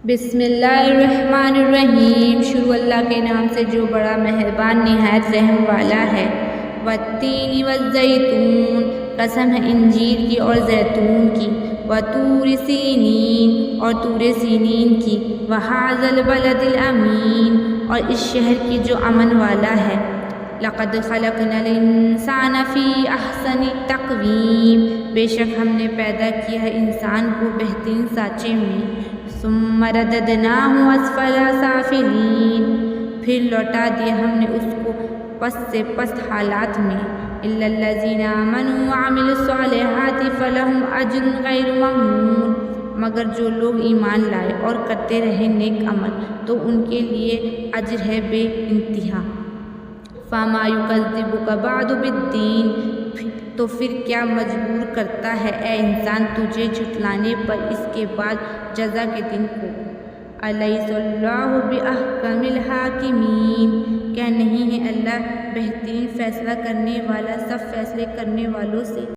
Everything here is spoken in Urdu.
بسم اللہ الرحمن الرحیم، شروع اللہ کے نام سے جو بڑا مہربان نہایت رحم والا ہے۔ والتین والزیتون، قسم ہے انجیر کی اور زیتون کی۔ وطور سینین، اور طور سینین کی۔ وہذا البلد الامین، اور اس شہر کی جو امن والا ہے۔ لقد خلقنا الانسان فی احسن تقویم، بے شک ہم نے پیدا کیا ہے انسان کو بہترین سانچے میں۔ ثم رددناہ اسفل سافلین، پھر لوٹا دیا ہم نے اس کو پست سے پست حالات میں۔ الا الذین آمنوا وعملوا الصالحات فلہم اجر غیر ممنون، مگر جو لوگ ایمان لائے اور کرتے رہے نیک عمل تو ان کے لیے اجر ہے بے انتہا۔ فما یکذبک بعد بالدین، تو پھر کیا مجبور کرتا ہے اے انسان تجھے جھٹلانے پر اس کے بعد جزا کے دن کو۔ الیس اللہ باحکم الحاکمین، کیا نہیں ہے اللہ بہترین فیصلہ کرنے والا سب فیصلے کرنے والوں سے۔